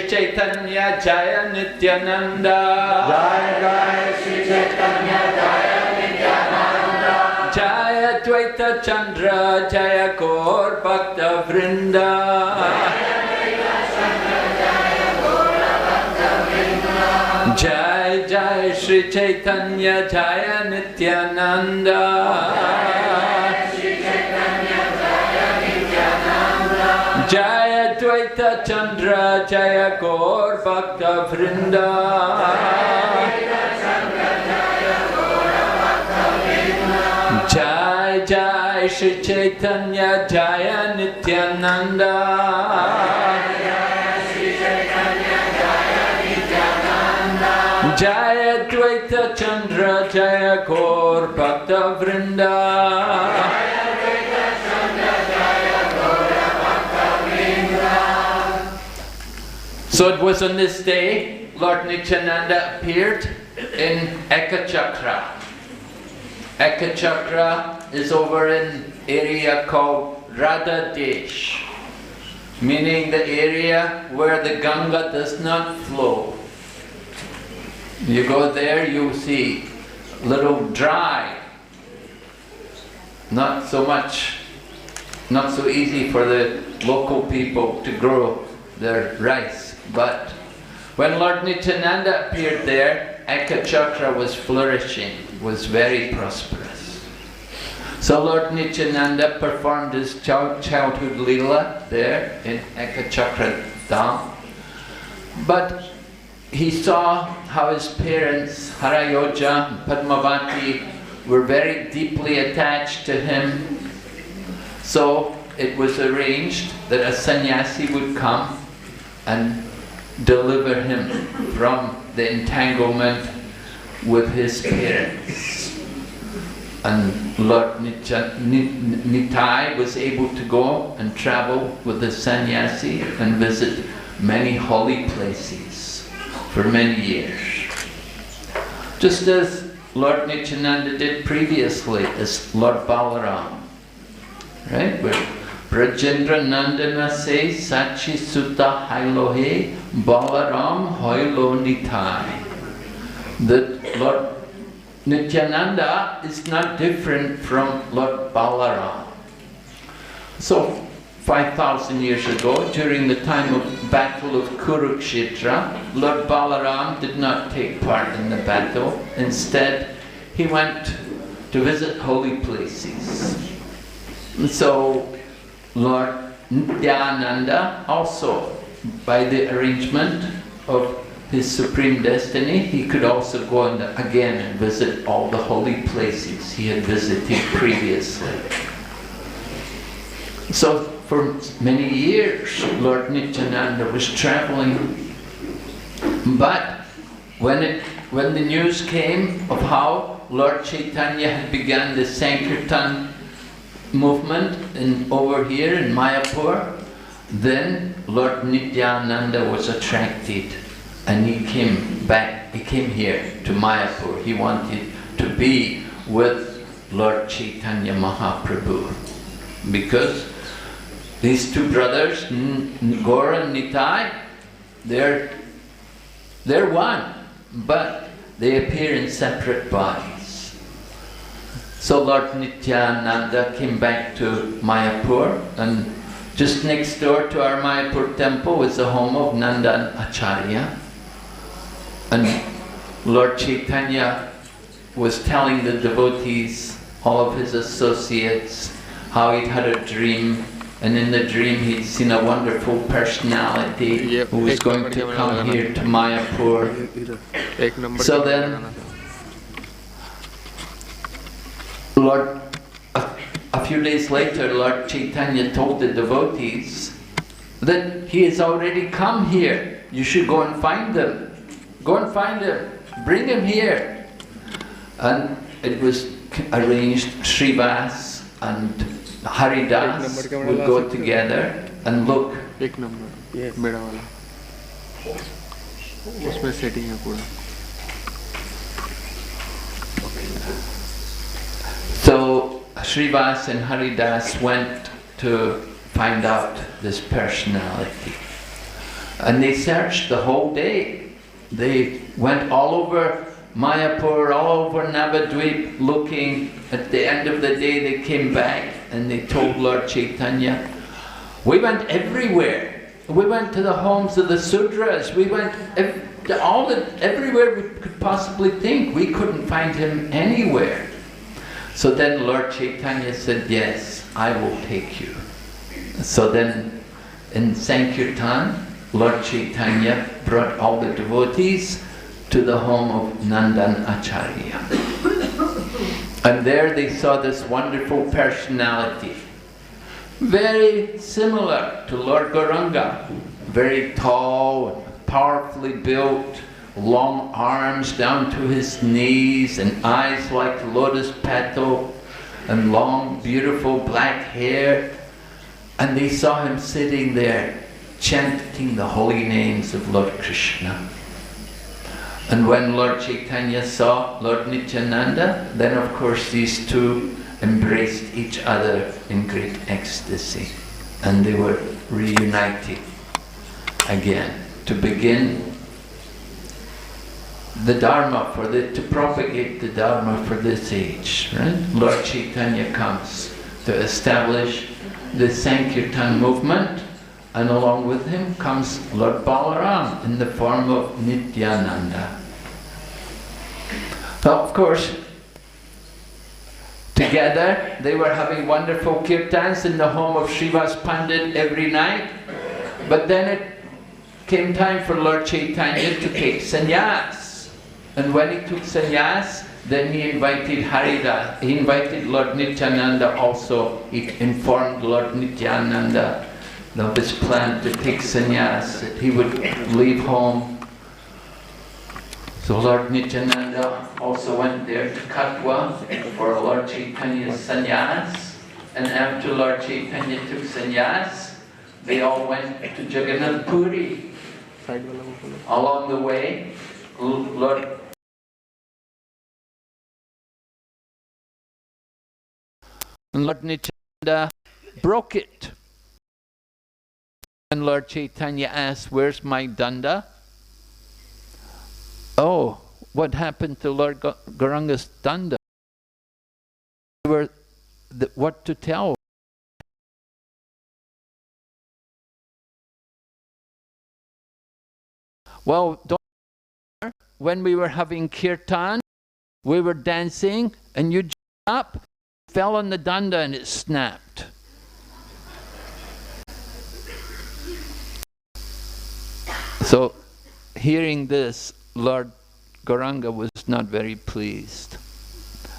Chaitanya Jaya Nityananda Jaya Jaya Shri Chaitanya Jaya Nityananda Jaya Dvaita Chandra Jaya Gaur Bhakta Vrinda Jaya Jaya Shri Chaitanya Jaya Nityananda Jaya Dvaita Chandra Jaya Gaur Bhakta Vrinda Jai Jai Shri Chaitanya Jaya Nityananda Jaya Dvaita Chandra Jaya Gaur Bhakta Vrinda So it was on this day Lord Nityananda appeared in Ekachakra. Ekachakra is over in area called Radha Desh. meaning the area where the Ganga does not flow. You go there, you see little dry, not so easy for the local people to grow their rice. But when Lord Nityananda appeared there, Ekachakra was flourishing, was very prosperous. So Lord Nityananda performed his childhood Leela there in Ekachakra Dham. But he saw how his parents, Harayoja and Padmavati, were very deeply attached to him. So it was arranged that a sannyasi would come and deliver him from the entanglement with his parents. And Lord Nitai was able to go and travel with the sannyasi and visit many holy places for many years. Just as Lord Nityananda did previously as Lord Balaram. Right? Where Brajendra Nandana says Sachi Sutta Hailohe Balaram Hoilo Nitai. That Lord Nityananda is not different from Lord Balaram. So 5,000 years ago, during the time of battle of Kurukshetra, Lord Balaram did not take part in the battle. Instead, he went to visit holy places. So Lord Nityananda also, by the arrangement of his supreme destiny, he could also go again and visit all the holy places he had visited previously. So for many years, Lord Nityananda was traveling. But when the news came of how Lord Chaitanya had begun the Sankirtan movement over here in Mayapur, then Lord Nityananda was attracted and he came back, he came here to Mayapur. He wanted to be with Lord Chaitanya Mahaprabhu because these two brothers, Gaura and Nitai, they're one, but they appear in separate bodies. So Lord Nityananda came back to Mayapur, and just next door to our Mayapur temple is the home of Nandan Acharya. And Lord Chaitanya was telling the devotees, all of his associates, how he'd had a dream. And in the dream he'd seen a wonderful personality who was going to come here to Mayapur. So then, a few days later, Lord Chaitanya told the devotees that he has already come here. You should go and find him. Go and find him. Bring him here. And it was arranged, Srivas and Haridas would go together and look. So Srivas and Haridas went to find out this personality. And they searched the whole day. They went all over Mayapur, all over Navadvip looking. At the end of the day they came back and they told Lord Chaitanya, we went everywhere. We went to the homes of the Sudras. We went everywhere we could possibly think. We couldn't find him anywhere. So then Lord Chaitanya said, yes, I will take you. So then in Sankirtan, Lord Chaitanya brought all the devotees to the home of Nandan Acharya. And there they saw this wonderful personality, very similar to Lord Gauranga, very tall, powerfully built, long arms down to his knees and eyes like lotus petal and long beautiful black hair. And they saw him sitting there chanting the holy names of Lord Krishna. And when Lord Chaitanya saw Lord Nityananda, then of course these two embraced each other in great ecstasy. and they were reunited again to begin the Dharma to propagate the Dharma for this age, right? Lord Chaitanya comes to establish the Sankirtan movement, and along with him comes Lord Balaram in the form of Nityananda. Well, of course, together they were having wonderful kirtans in the home of Srivas Pandit every night, but then it came time for Lord Chaitanya to take sannyas. And when he took sannyas, then he invited Haridas. He invited Lord Nityananda also. He informed Lord Nityananda of his plan to take sannyas, that he would leave home. So Lord Nityananda also went there to Katwa for Lord Chaitanya's sannyas. And after Lord Chaitanya took sannyas, they all went to Jagannath Puri. Along the way, Lord Nityananda broke it. And Lord Chaitanya asked, "Where's my danda?" Oh, what happened to Lord Gauranga's danda? What to tell? Well, when we were having kirtan, we were dancing, and you jumped up, fell on the danda, and it snapped. So, hearing this, Lord Gauranga was not very pleased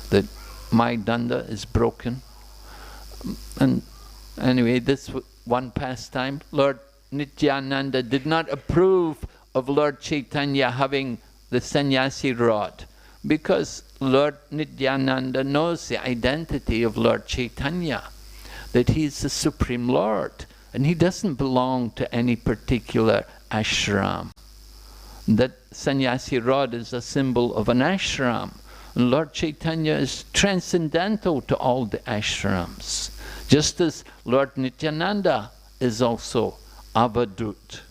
that my danda is broken. And anyway, this one pastime, Lord Nityananda did not approve of Lord Chaitanya having the sannyasi rod, because Lord Nityananda knows the identity of Lord Chaitanya, that he is the Supreme Lord, and he doesn't belong to any particular ashram. That sannyasi rod is a symbol of an ashram, and Lord Chaitanya is transcendental to all the ashrams, just as Lord Nityananda is also avadut.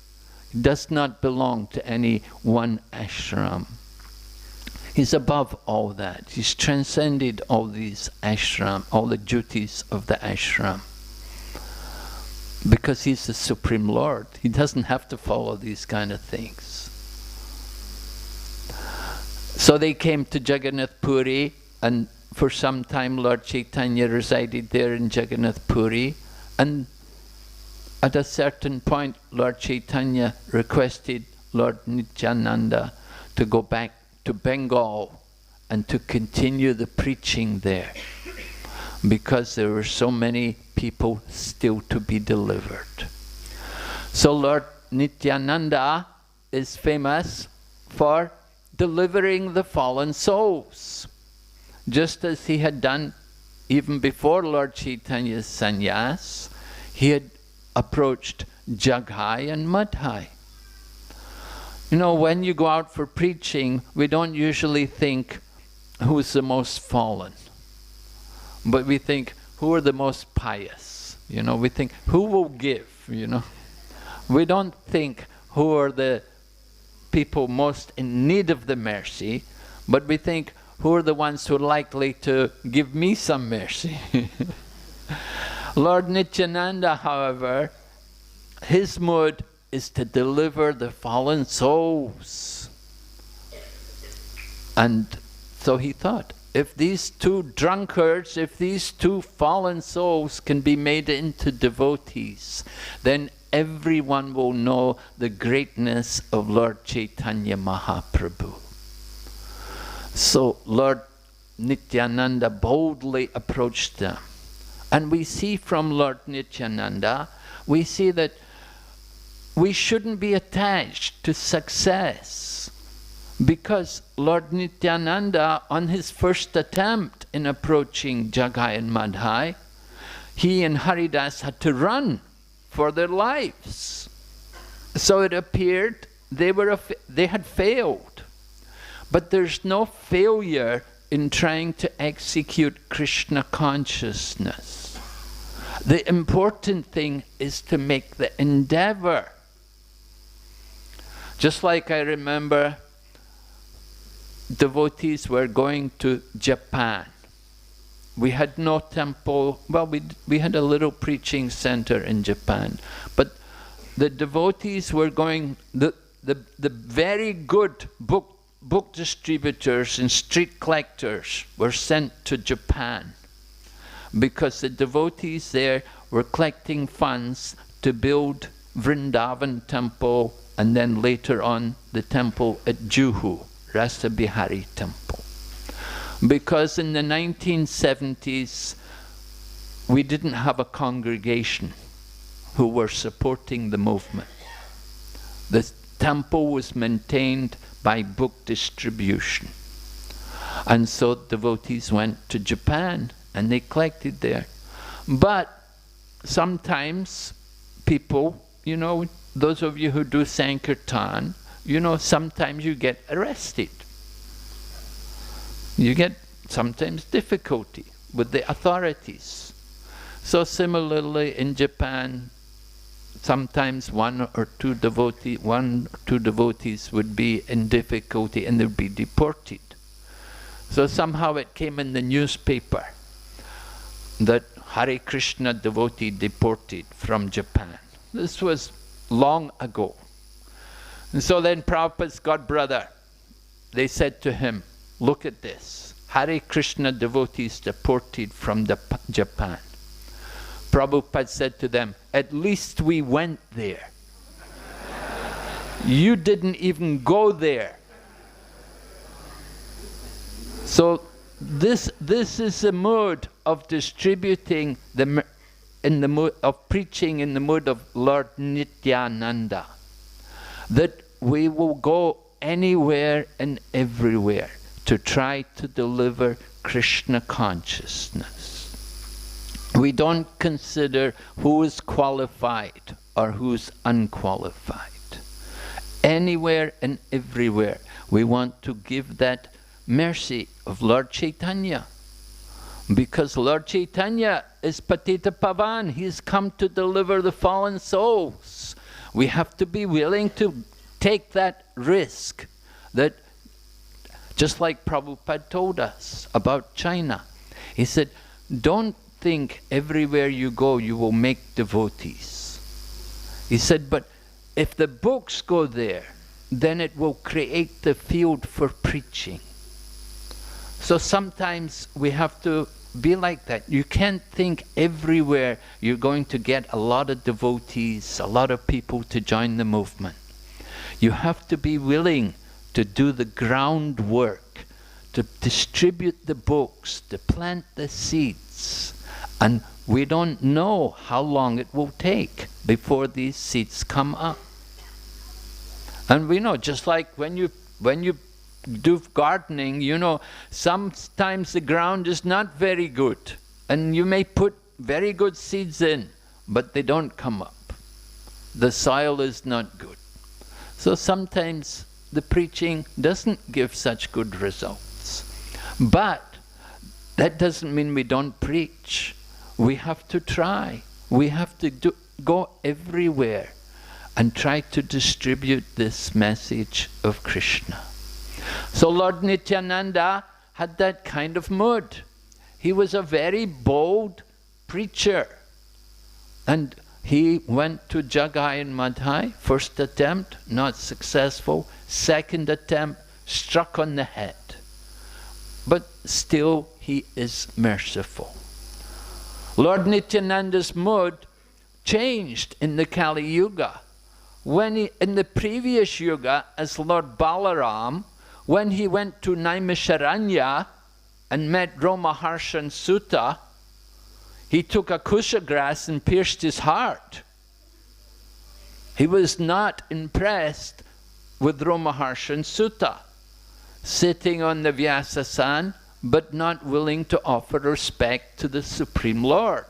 He does not belong to any one ashram. He's above all that. He's transcended all these ashram, all the duties of the ashram. Because he's the Supreme Lord. He doesn't have to follow these kind of things. So they came to Jagannath Puri, and for some time Lord Chaitanya resided there in Jagannath Puri, and at a certain point Lord Chaitanya requested Lord Nityananda to go back to Bengal and to continue the preaching there, because there were so many people still to be delivered. So Lord Nityananda is famous for delivering the fallen souls, just as he had done even before Lord Chaitanya's sannyas. He had approached Jaghai and Madhai. You know, when you go out for preaching, we don't usually think who's the most fallen, but we think who are the most pious. You know, we think who will give, you know. We don't think who are the people most in need of the mercy, but we think who are the ones who are likely to give me some mercy. Lord Nityananda, however, his mood is to deliver the fallen souls. And so he thought, if these two drunkards, if these two fallen souls can be made into devotees, then everyone will know the greatness of Lord Chaitanya Mahaprabhu. So Lord Nityananda boldly approached them. And we see from Lord Nityananda, we see that we shouldn't be attached to success, because Lord Nityananda, on his first attempt in approaching Jaghai and Madhai, he and Haridas had to run for their lives. So it appeared they had failed. But there's no failure in trying to execute Krishna consciousness. The important thing is to make the endeavor. Just like I remember devotees were going to Japan. We had no temple, well, we had a little preaching center in Japan, but the devotees were going, the very good book distributors and street collectors were sent to Japan because the devotees there were collecting funds to build Vrindavan temple and then later on the temple at Juhu, Rasa Bihari temple. Because in the 1970s we didn't have a congregation who were supporting the movement. The temple was maintained by book distribution. And so devotees went to Japan and they collected there. But sometimes people, you know, those of you who do Sankirtan, you know, sometimes you get arrested. You get sometimes difficulty with the authorities. So similarly in Japan, sometimes one or two devotees would be in difficulty and they'd be deported. So somehow it came in the newspaper that Hare Krishna devotee deported from Japan. This was long ago. And so then Prabhupada's godbrother, they said to him, look at this, Hare Krishna devotees deported from Japan. Prabhupada said to them, at least we went there. You didn't even go there. So this is the mood of distributing, in the mood of preaching in the mood of Lord Nityananda. That we will go anywhere and everywhere to try to deliver Krishna consciousness. We don't consider who is qualified or who's unqualified. Anywhere and everywhere we want to give that mercy of Lord Chaitanya. Because Lord Chaitanya is Patita Pavan. He's come to deliver the fallen souls. We have to be willing to take that risk. That just like Prabhupada told us about China. He said, don't think everywhere you go you will make devotees. He said, but if the books go there, then it will create the field for preaching. So sometimes we have to be like that. You can't think everywhere you're going to get a lot of devotees, a lot of people to join the movement. You have to be willing to do the groundwork, to distribute the books, to plant the seeds. And we don't know how long it will take before these seeds come up. And we know, just like when you do gardening, you know, sometimes the ground is not very good. And you may put very good seeds in, but they don't come up. The soil is not good. So sometimes the preaching doesn't give such good results. But that doesn't mean we don't preach. We have to try. We have to go everywhere and try to distribute this message of Krishna. So Lord Nityananda had that kind of mood. He was a very bold preacher. And he went to Jagai and Madhai, first attempt, not successful. Second attempt, struck on the head. But still he is merciful. Lord Nityananda's mood changed in the Kali Yuga. When in the previous yuga, as Lord Balaram, when he went to Naimisharanya and met Romaharshan Sutta, he took a kusha grass and pierced his heart. He was not impressed with Romaharshan Sutta, sitting on the Vyasasan, but not willing to offer respect to the Supreme Lord.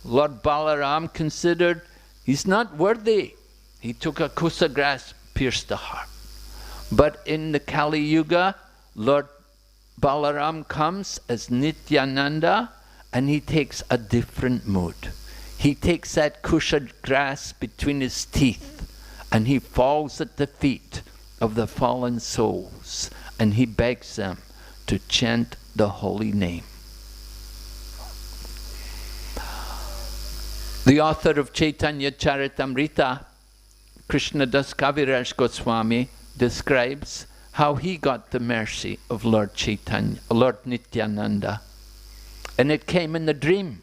Lord Balaram considered he's not worthy. He took a kusa grass, pierced the heart. But in the Kali Yuga, Lord Balaram comes as Nityananda and he takes a different mood. he takes that kusha grass between his teeth and he falls at the feet of the fallen souls and he begs them to chant the holy name. The author of Chaitanya Charitamrita, Krishnadas Kaviraj Goswami, describes how he got the mercy of Lord Chaitanya, Lord Nityananda. And it came in the dream.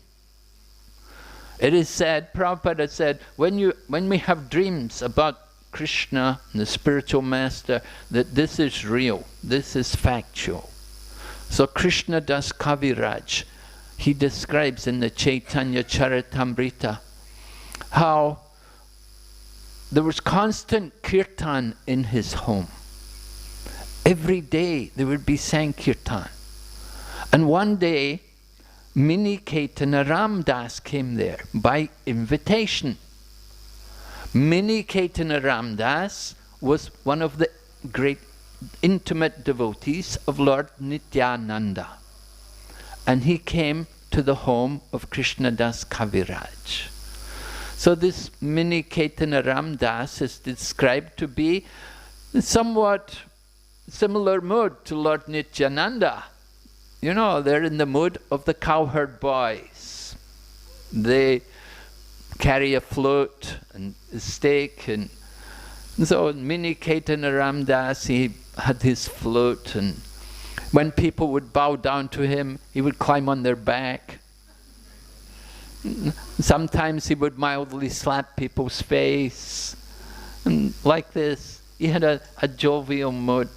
It is said, Prabhupada said, when we have dreams about Krishna, the spiritual master, that this is real, this is factual. So Krishnadas Kaviraj, he describes in the Chaitanya Charitamrita how there was constant kirtan in his home. Every day there would be Sankirtan. And one day, Mini Caitanya Ramdas came there by invitation. Mini Caitanya Ramdas was one of the great intimate devotees of Lord Nityananda. And he came to the home of Krishnadas Kaviraj. So this Mini Caitanya Ramdas is described to be somewhat similar mood to Lord Nityananda. You know, they're in the mood of the cowherd boys. They carry a float and a stake, and so Mini Caitanya Ramdas, he had his float, and when people would bow down to him, he would climb on their back. Sometimes he would mildly slap people's face, and like this, he had a jovial mood.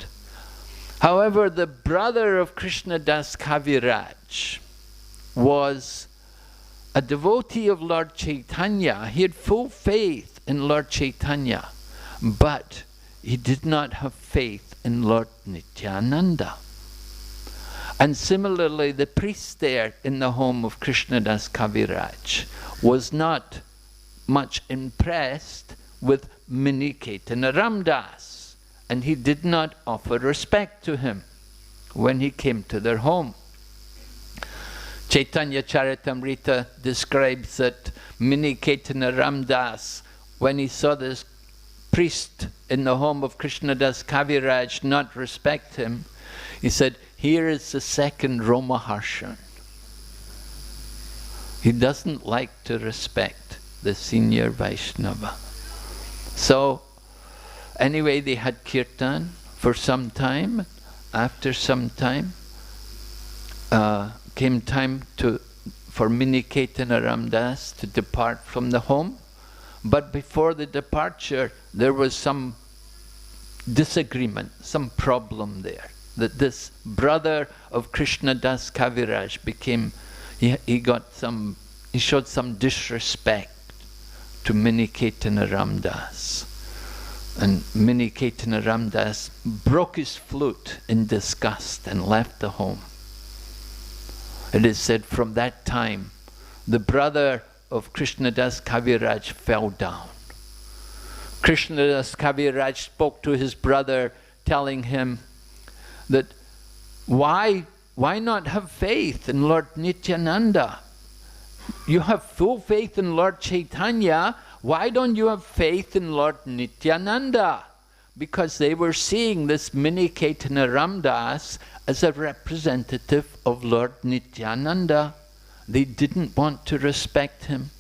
However, the brother of Krishnadas Kaviraj was a devotee of Lord Chaitanya. He had full faith in Lord Chaitanya, but he did not have faith in Lord Nityananda. And similarly, the priest there in the home of Krishnadas Kaviraj was not much impressed with Mini Caitanya Ramdas. And he did not offer respect to him when he came to their home. Chaitanya Charitamrita describes that Mini Caitanya Ramdas, when he saw this priest in the home of Krishnadas Kaviraj not respect him, he said, "Here is the second Romaharshan." He doesn't like to respect the senior Vaishnava. So, anyway, they had kirtan for some time. After some time, came time for Mini Caitanya Ramdas to depart from the home. But before the departure, there was some disagreement, some problem there. That this brother of Krishnadas Kaviraj he showed some disrespect to Mini Caitanya Ramdas. And Mini Caitanya Ramdas broke his flute in disgust and left the home. It is said from that time, the brother of Krishnadas Kaviraj fell down. Krishnadas Kaviraj spoke to his brother, telling him that why not have faith in Lord Nityananda? You have full faith in Lord Chaitanya. Why don't you have faith in Lord Nityananda? Because they were seeing this Mini Caitanya Ramdas as a representative of Lord Nityananda. They didn't want to respect him.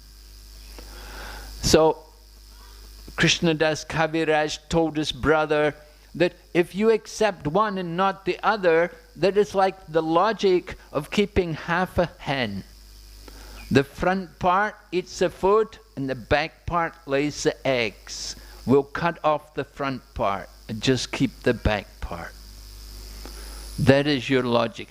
So Krishnadas Kaviraj told his brother that if you accept one and not the other, that is like the logic of keeping half a hen. The front part eats the food and the back part lays the eggs. We'll cut off the front part and just keep the back part. That is your logic.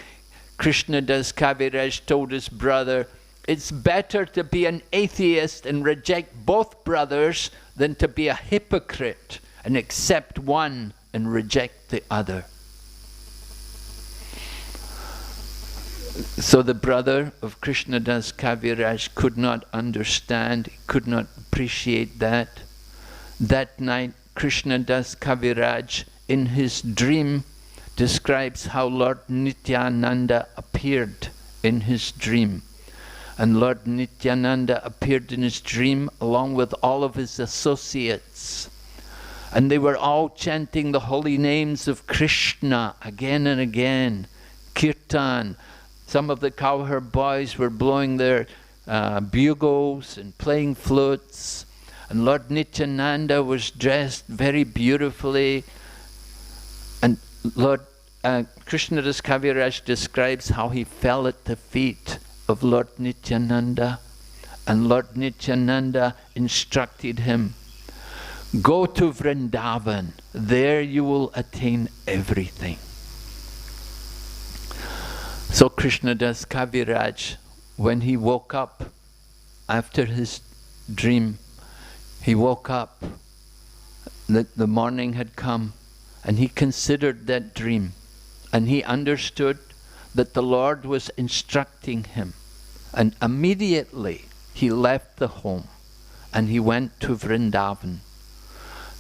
Krishnadas Kaviraj told his brother, it's better to be an atheist and reject both brothers than to be a hypocrite and accept one and reject the other. So the brother of Krishnadas Kaviraj could not understand, could not appreciate that. That night, Krishnadas Kaviraj in his dream describes how Lord Nityananda appeared in his dream. And Lord Nityananda appeared in his dream along with all of his associates. And they were all chanting the holy names of Krishna again and again. Kirtan. Some of the cowherd boys were blowing their bugles and playing flutes. And Lord Nityananda was dressed very beautifully. And Lord Krishnadas Kaviraj describes how he fell at the feet of Lord Nityananda. And Lord Nityananda instructed him, go to Vrindavan, there you will attain everything. So Krishnadas Kaviraj, when he woke up after his dream, he woke up, the morning had come, and he considered that dream, and he understood that the Lord was instructing him. And immediately he left the home and he went to Vrindavan.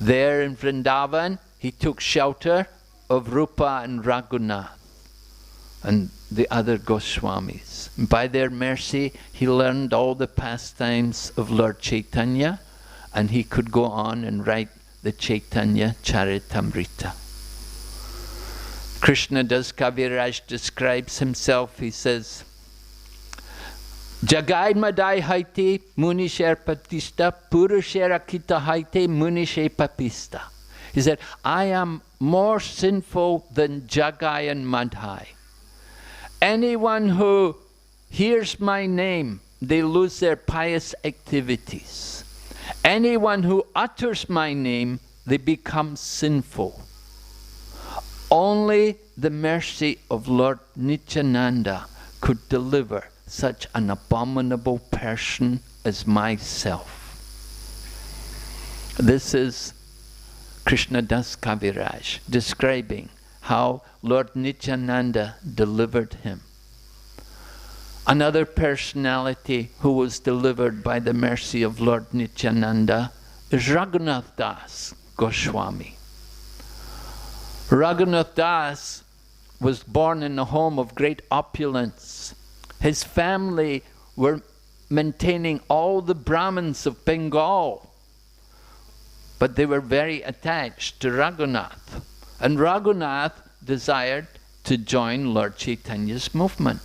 There in Vrindavan, he took shelter of Rupa and Raghunatha and the other Goswamis. By their mercy, he learned all the pastimes of Lord Chaitanya, and he could go on and write the Chaitanya Charitamrita. Krishnadas Kaviraj describes himself, he says, Jagai Madai Haite Munisher Patista Purusher Akita Haite Munishe Papista. He said, I am more sinful than Jagai and Madhai. Anyone who hears my name, they lose their pious activities. Anyone who utters my name, they become sinful. Only the mercy of Lord Nityananda could deliver such an abominable person as myself. This is Krishnadas Kaviraj describing how Lord Nityananda delivered him. Another personality who was delivered by the mercy of Lord Nityananda is Raghunatha Das Goswami. Raghunatha Das was born in a home of great opulence. His family were maintaining all the Brahmins of Bengal, but they were very attached to Raghunatha. And Raghunatha desired to join Lord Chaitanya's movement.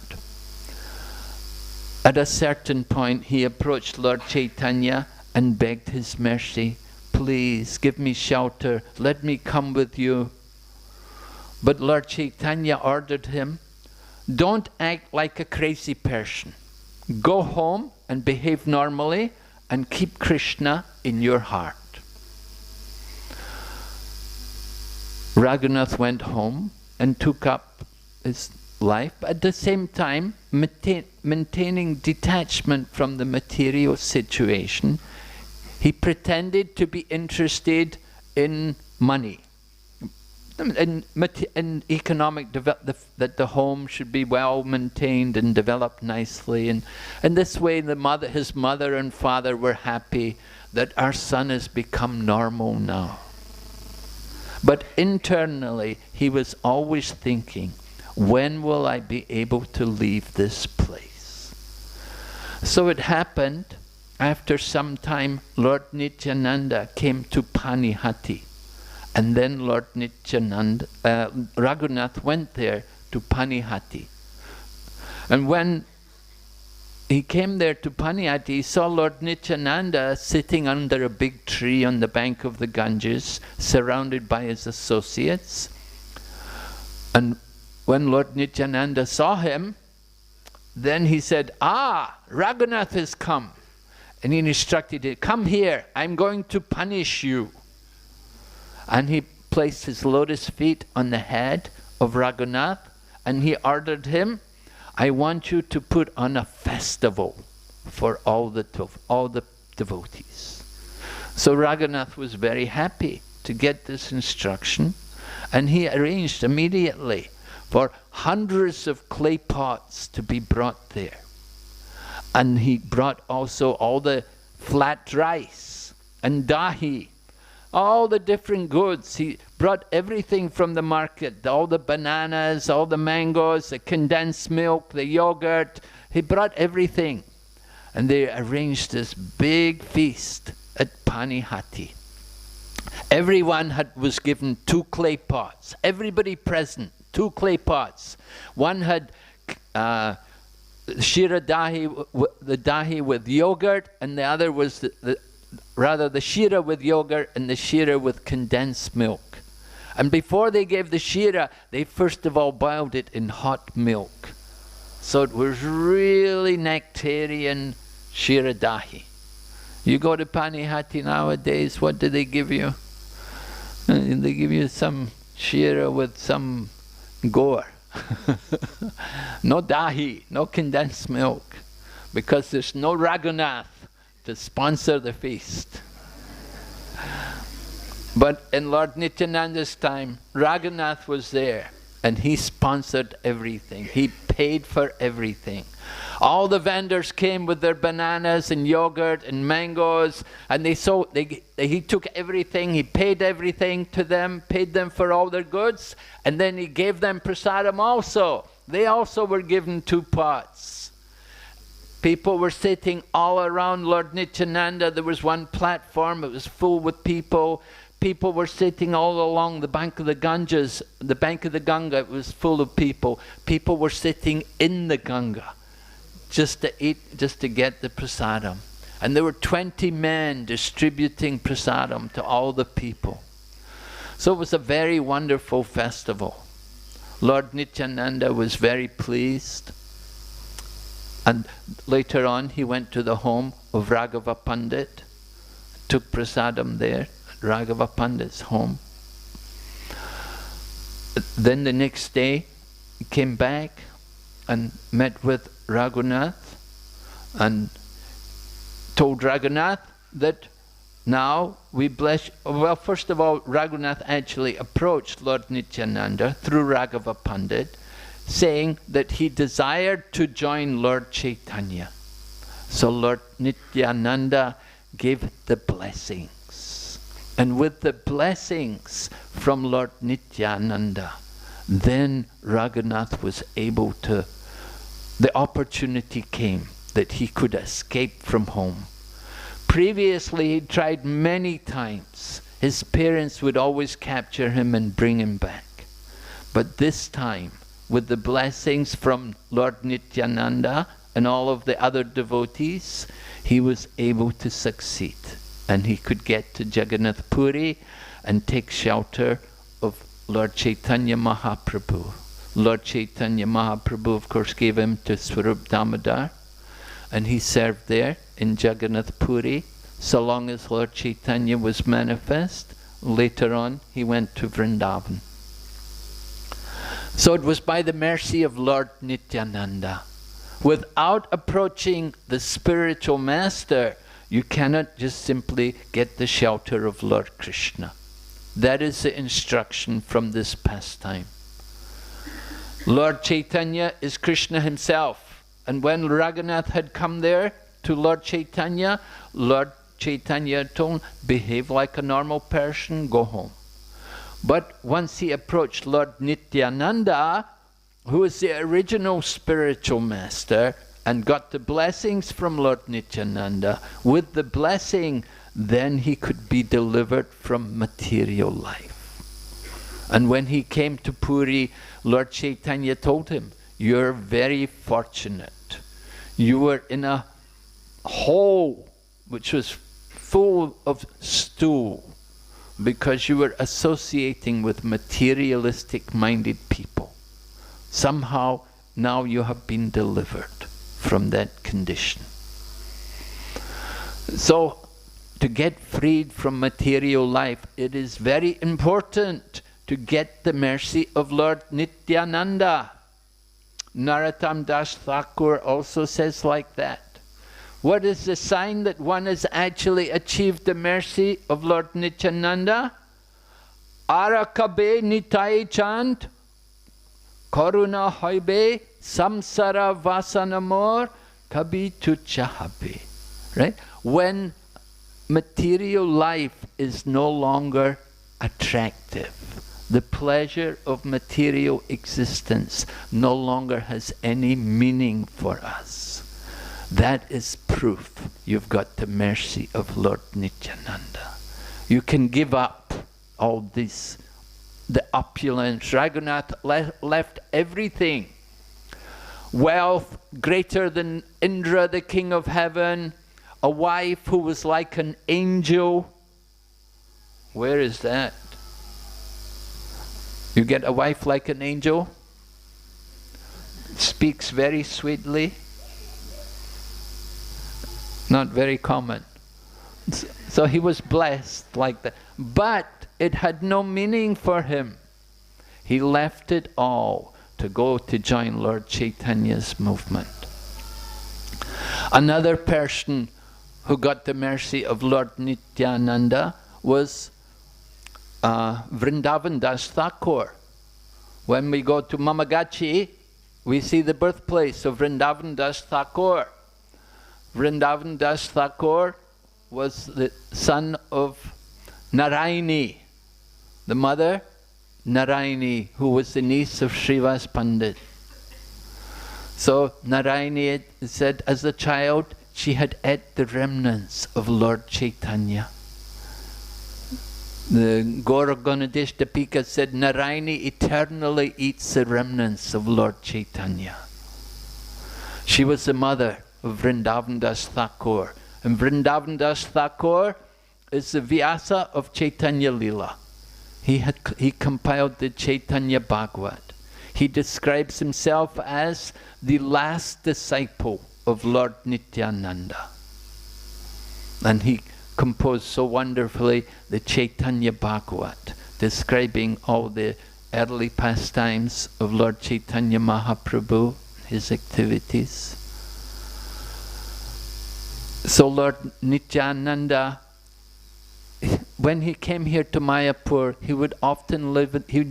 At a certain point, he approached Lord Chaitanya and begged his mercy. Please give me shelter, let me come with you. But Lord Chaitanya ordered him, don't act like a crazy person. Go home and behave normally and keep Krishna in your heart. Raghunatha went home and took up his life, but at the same time maintaining detachment from the material situation. He pretended to be interested in money, in economic that the home should be well maintained and developed nicely, and this way his mother and father were happy that our son has become normal now. But internally he was always thinking, when will I be able to leave this place? So it happened, after some time Lord Nityananda came to Panihati. And then Lord Nityananda, Raghunatha went there to Panihati. And when he came there to Panihati, he saw Lord Nityananda sitting under a big tree on the bank of the Ganges, surrounded by his associates. And when Lord Nityananda saw him, then he said, Raghunatha has come. And he instructed him, come here, I'm going to punish you. And he placed his lotus feet on the head of Raghunatha, and he ordered him, I want you to put on a festival for all the devotees. So Raghunatha was very happy to get this instruction, and he arranged immediately for hundreds of clay pots to be brought there. And he brought also all the flat rice and dahi, all the different goods. He brought everything from the market, all the bananas, all the mangoes, the condensed milk, the yogurt. He brought everything. And they arranged this big feast at Panihati. Everyone was given 2 clay pots. Everybody present, 2 clay pots. One had shira dahi, the dahi with yogurt, and the other was the shira with yogurt and the shira with condensed milk. And before they gave the shira, they first of all boiled it in hot milk. So it was really nectarian shira dahi. You go to Panihati nowadays, what do they give you? They give you some shira with some gore. No dahi, no condensed milk, because there's no Raghunatha to sponsor the feast. But in Lord Nityananda's time, Raghunatha was there, and he sponsored everything. He paid for everything. All the vendors came with their bananas and yogurt and mangoes, and he took everything, he paid everything to them, paid them for all their goods, and then he gave them prasadam also. They also were given 2 pots. People were sitting all around Lord Nityananda. There was one platform, it was full with people. People were sitting all along the bank of the Ganges, the bank of the Ganga, it was full of people. People were sitting in the Ganga just to eat, just to get the prasadam. And there were 20 men distributing prasadam to all the people. So it was a very wonderful festival. Lord Nityananda was very pleased. And later on he went to the home of Raghava Pandit, took prasadam there. Raghava Pandit's home. Then the next day he came back and met with Raghunatha and told Raghunatha that now we bless. Well, first of all, Raghunatha actually approached Lord Nityananda through Raghava Pandit, saying that he desired to join Lord Chaitanya. So Lord Nityananda gave the blessing. And with the blessings from Lord Nityananda, then Raghunatha was able to, the opportunity came that he could escape from home. Previously, he tried many times. His parents would always capture him and bring him back. But this time, with the blessings from Lord Nityananda and all of the other devotees, he was able to succeed. And he could get to Jagannath Puri and take shelter of Lord Chaitanya Mahaprabhu. Lord Chaitanya Mahaprabhu, of course, gave him to Swarup Damodar, and he served there in Jagannath Puri so long as Lord Chaitanya was manifest. Later on, he went to Vrindavan. So it was by the mercy of Lord Nityananda. Without approaching the spiritual master, you cannot just simply get the shelter of Lord Krishna. That is the instruction from this pastime. Lord Chaitanya is Krishna himself. And when Raghunatha had come there to Lord Chaitanya told him, behave like a normal person, go home. But once he approached Lord Nityananda, who is the original spiritual master, and got the blessings from Lord Nityananda, with the blessing, then he could be delivered from material life. And when he came to Puri, Lord Chaitanya told him, you're very fortunate. You were in a hole which was full of stool because you were associating with materialistic minded people. Somehow now you have been delivered from that condition. So, to get freed from material life, it is very important to get the mercy of Lord Nityananda. Narottam Das Thakur also says like that. What is the sign that one has actually achieved the mercy of Lord Nityananda? Arakabe nitai chant, karuna hoibe, samsara vasanamor, kabi tu chahabe. Right? When material life is no longer attractive, the pleasure of material existence no longer has any meaning for us, That is proof you've got the mercy of Lord Nityananda. You can give up all this, the opulence. Raghunatha left everything. Wealth greater than Indra, the king of heaven. A wife who was like an angel. Where is that? You get a wife like an angel? Speaks very sweetly. Not very common. So he was blessed like that. But it had no meaning for him. He left it all to go to join Lord Chaitanya's movement. Another person who got the mercy of Lord Nityananda was Vrindavan Das Thakur. When we go to Mamagachi, we see the birthplace of Vrindavan Das Thakur. Vrindavan Das Thakur was the son of Narayani, the mother Narayani, who was the niece of Srivas Pandit. So Narayani said as a child she had ate the remnants of Lord Chaitanya. The Gaura Ganadesha Dipika said Narayani eternally eats the remnants of Lord Chaitanya. She was the mother of Vrindavan Das Thakur. And Vrindavan Das Thakur is the Vyasa of Chaitanya Lila. He compiled the Chaitanya Bhagavat. He describes himself as the last disciple of Lord Nityananda. And he composed so wonderfully the Chaitanya Bhagavat, describing all the early pastimes of Lord Chaitanya Mahaprabhu, his activities. So Lord Nityananda, when he came here to Mayapur, he would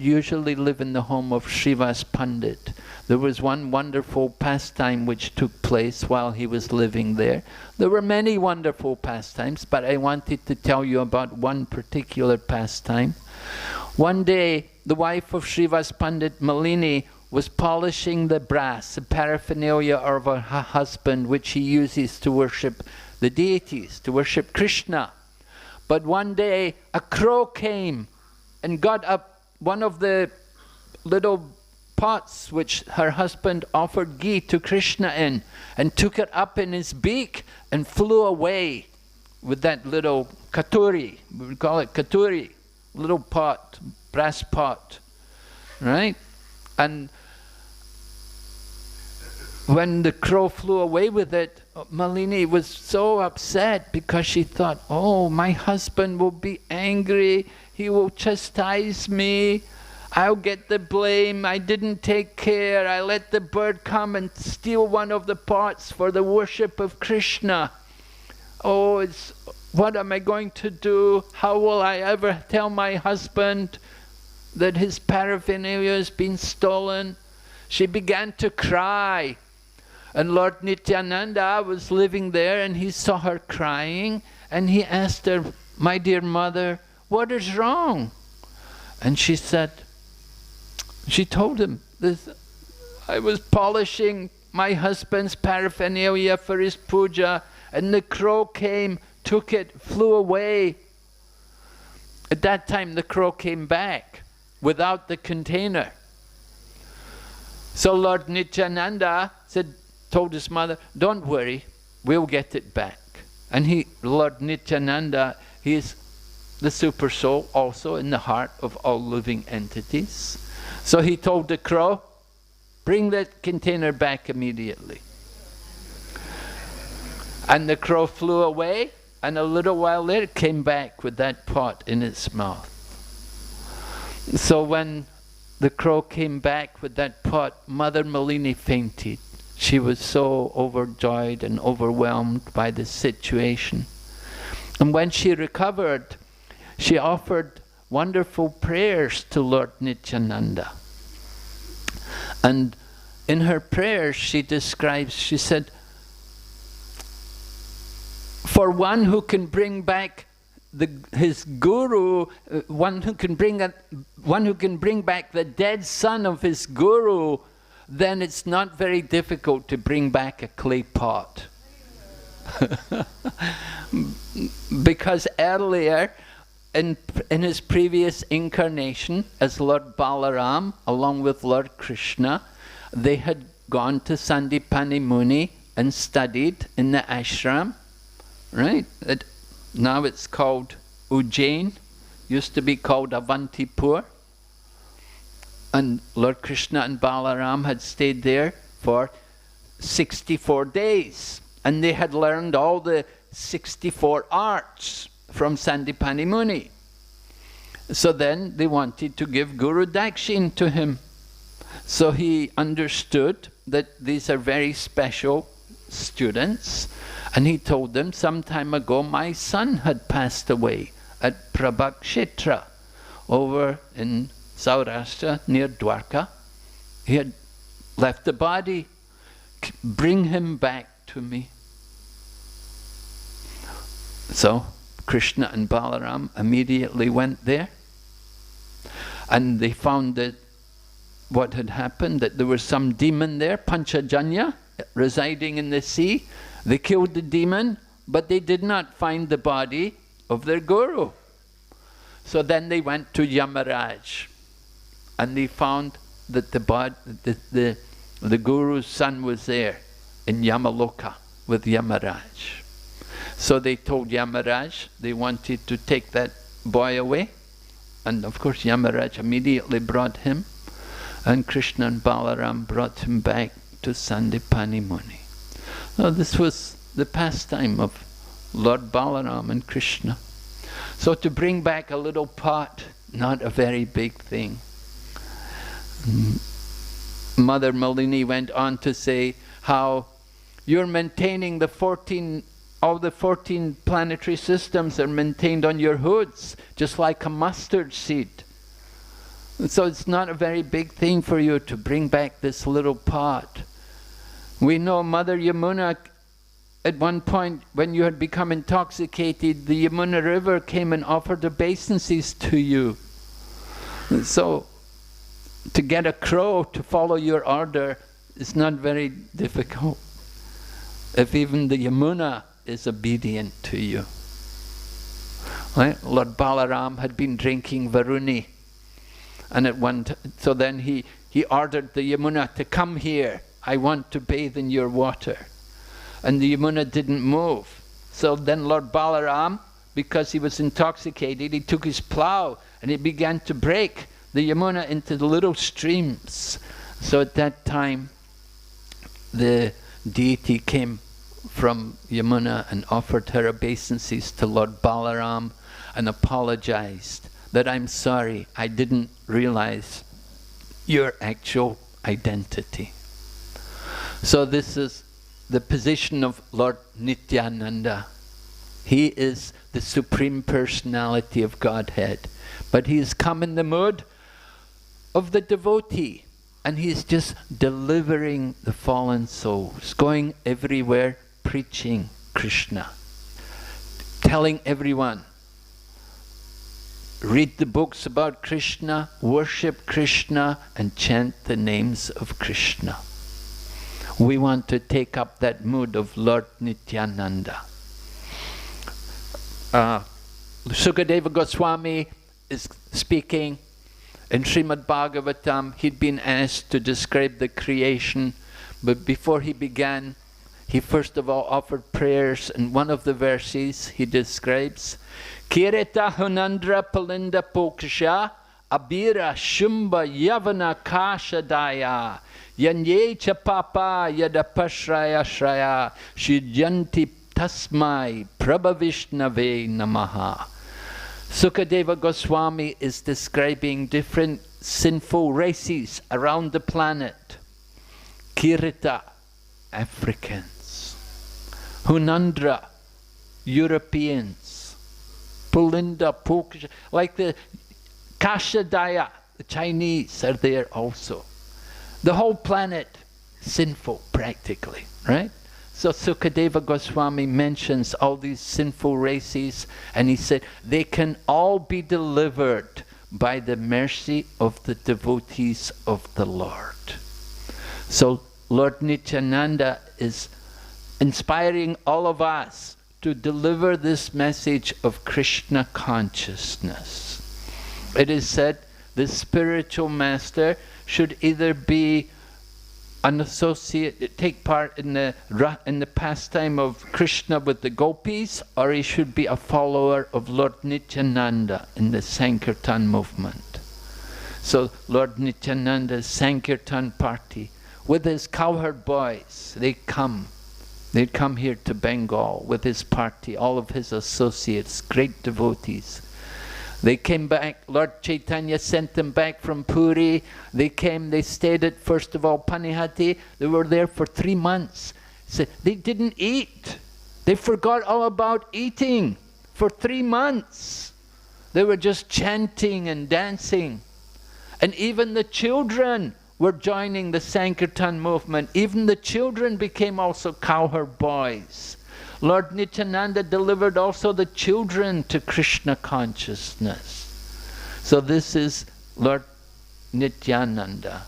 usually live in the home of Srivas Pandit. There was one wonderful pastime which took place while he was living there. There were many wonderful pastimes, but I wanted to tell you about one particular pastime. One day, the wife of Srivas Pandit, Malini, was polishing the brass, the paraphernalia of her husband, which he uses to worship the deities, to worship Krishna. But one day, a crow came and got up one of the little pots which her husband offered ghee to Krishna in, and took it up in his beak and flew away with that little katuri. We would call it katuri, little pot, brass pot, right? And when the crow flew away with it, Malini was so upset because she thought, oh, my husband will be angry, he will chastise me, I'll get the blame, I didn't take care, I let the bird come and steal one of the pots for the worship of Krishna. Oh, what am I going to do? How will I ever tell my husband that his paraphernalia has been stolen? She began to cry. And Lord Nityananda was living there and he saw her crying and he asked her, my dear mother, what is wrong? And she said, she told him, I was polishing my husband's paraphernalia for his puja and the crow came, took it, flew away. At that time the crow came back without the container. So Lord Nityananda told his mother, don't worry, we'll get it back. And Lord Nityananda, he is the super soul also in the heart of all living entities. So he told the crow, bring that container back immediately. And the crow flew away, and a little while later came back with that pot in its mouth. So when the crow came back with that pot, Mother Malini fainted. She was so overjoyed and overwhelmed by the situation. And when she recovered, she offered wonderful prayers to Lord Nityananda. And in her prayers she describes, she said, for one who can bring back his guru, one who can bring back the dead son of his guru, then it's not very difficult to bring back a clay pot. Because earlier, in his previous incarnation as Lord Balaram, along with Lord Krishna, they had gone to Sandipani Muni and studied in the ashram, right? Now it's called Ujjain, used to be called Avantipur. And Lord Krishna and Balaram had stayed there for 64 days. And they had learned all the 64 arts from Sandipani Muni. So then they wanted to give Guru Dakshin to him. So he understood that these are very special students. And he told them, some time ago my son had passed away at Prabhakshetra over in Saurashtra near Dwarka. He had left the body. Bring him back to me. So Krishna and Balaram immediately went there, and they found that what had happened, that there was some demon there, Panchajanya, residing in the sea. They killed the demon, but they did not find the body of their guru. So then they went to Yamaraj, and they found that the guru's son was there in Yamaloka with Yamaraj. So they told Yamaraj they wanted to take that boy away, and of course Yamaraj immediately brought him, and Krishna and Balaram brought him back to Sandipani Muni. Now this was the pastime of Lord Balaram and Krishna. So to bring back a little pot, not a very big thing. Mother Malini went on to say how you're maintaining all the 14 planetary systems are maintained on your hoods, just like a mustard seed. So it's not a very big thing for you to bring back this little pot. We know Mother Yamuna, at one point when you had become intoxicated, the Yamuna River came and offered obeisances to you. So to get a crow to follow your order is not very difficult, if even the Yamuna is obedient to you. Right? Lord Balaram had been drinking Varuni, and so then he ordered the Yamuna to come here. I want to bathe in your water. And the Yamuna didn't move. So then Lord Balaram, because he was intoxicated, he took his plow and he began to break the Yamuna into the little streams. So at that time, the deity came from Yamuna and offered her obeisances to Lord Balaram and apologized that I'm sorry, I didn't realize your actual identity. So this is the position of Lord Nityananda. He is the Supreme Personality of Godhead, but he has come in the mood of the devotee, and he's just delivering the fallen souls, going everywhere preaching Krishna, telling everyone, read the books about Krishna, worship Krishna, and chant the names of Krishna. We want to take up that mood of Lord Nityananda. Sukadeva Goswami is speaking in Srimad Bhagavatam. He'd been asked to describe the creation, but before he began, he first of all offered prayers. In one of the verses he describes, Kirita Hunandra Palinda Poksha Abira Shumba Yavana Kashadaya Yanye Chapapa Yadapashraya Shraya Shidyanti Tasmai Prabhavishnave Namaha. Sukadeva Goswami is describing different sinful races around the planet. Kirita, Africans. Hunandra, Europeans. Pulinda, Poksha, like the Kashadaya, the Chinese are there also. The whole planet, sinful practically, right? So Sukadeva Goswami mentions all these sinful races, and he said they can all be delivered by the mercy of the devotees of the Lord. So Lord Nityananda is inspiring all of us to deliver this message of Krishna consciousness. It is said the spiritual master should either be an associate, take part in the pastime of Krishna with the gopis, or he should be a follower of Lord Nityananda in the Sankirtan movement. So Lord Nityananda's Sankirtan party, with his cowherd boys, they'd come here to Bengal with his party, all of his associates, great devotees. They came back, Lord Chaitanya sent them back from Puri. They came, they stayed at, first of all, Panihati. They were there for 3 months. So they didn't eat. They forgot all about eating for 3 months. They were just chanting and dancing. And even the children were joining the Sankirtan movement. Even the children became also cowherd boys. Lord Nityananda delivered also the children to Krishna consciousness. So this is Lord Nityananda.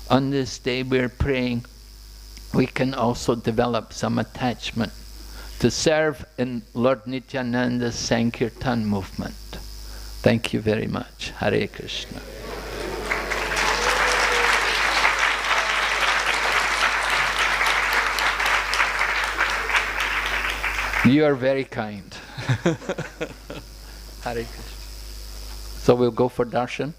On this day we're praying we can also develop some attachment to serve in Lord Nityananda's Sankirtan movement. Thank you very much. Hare Krishna. You are very kind. Hare Krishna. So we'll go for darshan.